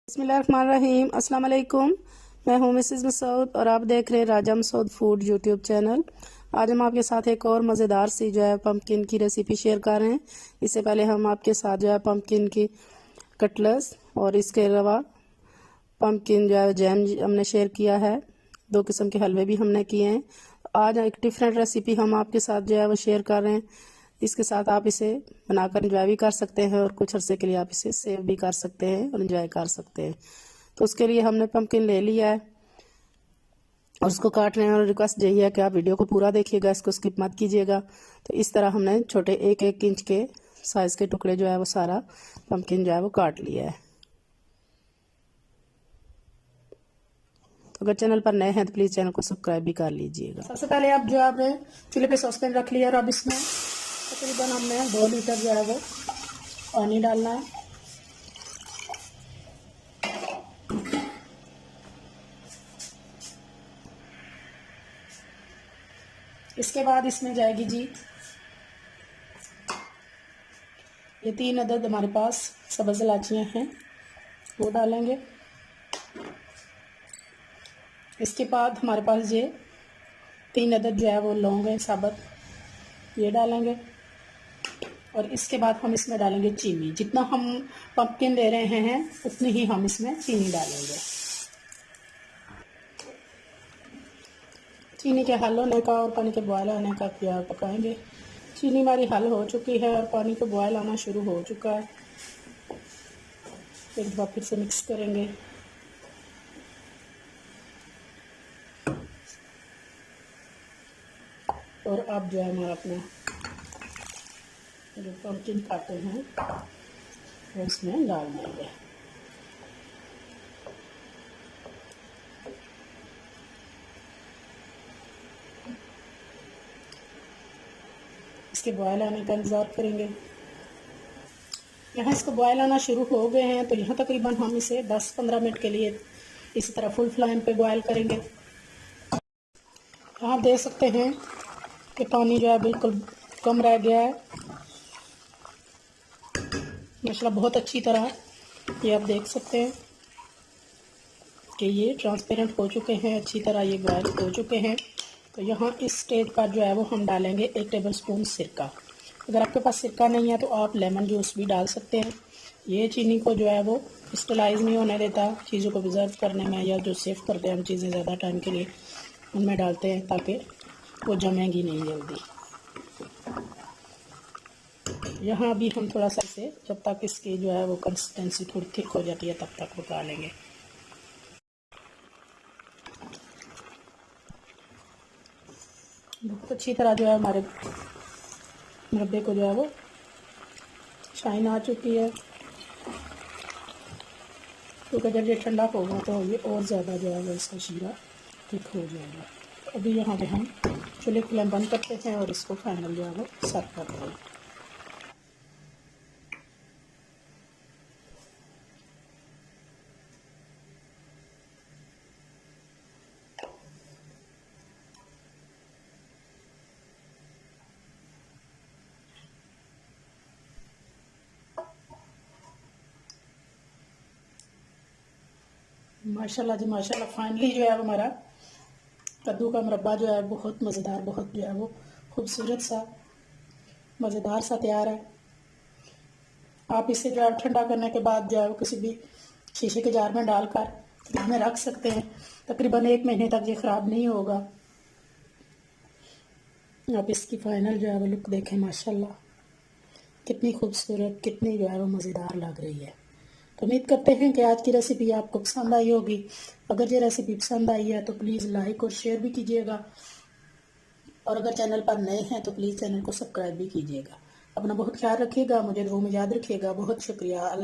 बिस्मिल्लाहिर्रहमानिर्रहीम। अस्सलाम वालेकुम। मैं हूं मिसेस मसूद और आप देख रहे हैं राजा मसूद फूड यूट्यूब चैनल। आज हम आपके साथ एक और मज़ेदार सी जो है पम्पकिन की रेसिपी शेयर कर रहे हैं। इससे पहले हम आपके साथ जो है पम्पकिन की कटलेट्स और इसके अलावा पम्पकिन जो है जैम हमने शेयर किया है। 2 किस्म के हलवे भी हमने किए हैं। आज एक डिफरेंट रेसिपी हम आपके साथ जो है वो शेयर कर रहे हैं। इसके साथ आप इसे बनाकर इंजॉय भी कर सकते हैं और कुछ अरसे के लिए आप इसे सेव भी कर सकते हैं और इंजॉय कर सकते हैं। तो उसके लिए हमने पम्पकिन ले लिया है और उसको काट रहे हैं। और रिक्वेस्ट यही है कि आप वीडियो को पूरा देखिएगा, इसको स्किप मत कीजिएगा। तो इस तरह हमने छोटे 1-1 इंच के साइज़ के टुकड़े जो है वो सारा पम्पकिन जो है वो काट लिया है। तो अगर चैनल पर नए हैं तो प्लीज़ चैनल को सब्सक्राइब भी कर लीजिएगा। सबसे पहले आप जो आपने चूल्हे पे सॉसपैन रख लिया और अब इसमें तकरीबन हमने 2 लीटर जो है वो पानी डालना है। इसके बाद इसमें जाएगी जी ये 3 अदद हमारे पास सब्ज़ इलायचियाँ हैं, वो डालेंगे। इसके बाद हमारे पास ये 3 अदद जो है वो लौंग है साबुत, ये डालेंगे। और इसके बाद हम इसमें डालेंगे चीनी। जितना हम पम्पकिन ले रहे हैं उतनी ही हम इसमें चीनी डालेंगे। चीनी के हल होने का और पानी के बॉयल होने का प्यार पकाएंगे। चीनी हमारी हल हो चुकी है और पानी को बॉयल आना शुरू हो चुका है। एक बार फिर से मिक्स करेंगे। और अब जो है हमारा अपना जो पम्पकिन काटे हैं वो इसमें डाल देंगे। इसके बॉयल आने का इंतज़ार करेंगे। यहाँ इसको बॉयल आना शुरू हो गए हैं तो यहाँ तकरीबन हम इसे 10-15 मिनट के लिए इसी तरह फुल फ्लेम पे बॉयल करेंगे। आप देख सकते हैं कि पानी जो है बिल्कुल कम रह गया है माशाल्लाह, बहुत अच्छी तरह ये आप देख सकते हैं कि ये ट्रांसपेरेंट हो चुके हैं, अच्छी तरह ये बॉयल हो चुके हैं। तो यहाँ इस स्टेज पर जो है वो हम डालेंगे 1 टेबलस्पून सिरका। अगर आपके पास सिरका नहीं है तो आप लेमन जूस भी डाल सकते हैं। ये चीनी को जो है वो क्रिस्टलाइज नहीं होने देता, चीज़ों को प्रिजर्व करने में, या जो सेव करते हैं हम चीज़ें ज़्यादा टाइम के लिए उनमें डालते हैं ताकि वो जमेंगी नहीं जल्दी। यहाँ भी हम थोड़ा सा इसे जब तक इसकी जो है वो कंसिस्टेंसी थोड़ी थिक हो जाती है तब तक पका लेंगे। बहुत अच्छी तरह जो है हमारे मुरब्बे को जो है वो शाइन आ चुकी है। क्योंकि जब ये ठंडा होगा तो ये और ज़्यादा जो है वो इसका शीरा थिक हो जाएगा। अभी यहाँ पे हम चूल्हे की फ्लेम बंद करते हैं और इसको फाइनल जो है वो सर्व करते हैं। माशाल्लाह जी माशाल्लाह, फाइनली जो है हमारा कद्दू का मुरब्बा जो है बहुत मज़ेदार, बहुत जो है वो खूबसूरत सा मज़ेदार सा तैयार है। आप इसे जो है ठंडा करने के बाद जो है वो किसी भी शीशे के जार में डालकर फ्रिज में रख सकते हैं। तकरीबन 1 महीने तक ये ख़राब नहीं होगा। आप इसकी फाइनल जो है वो लुक देखें, माशाल्लाह कितनी खूबसूरत, कितनी जो है वो मज़ेदार लग रही है। तो उम्मीद करते हैं कि आज की रेसिपी आपको पसंद आई होगी। अगर ये रेसिपी पसंद आई है तो प्लीज़ लाइक और शेयर भी कीजिएगा। और अगर चैनल पर नए हैं तो प्लीज़ चैनल को सब्सक्राइब भी कीजिएगा। अपना बहुत ख्याल रखिएगा, मुझे दुआ में याद रखिएगा। बहुत शुक्रिया। अल्लाह।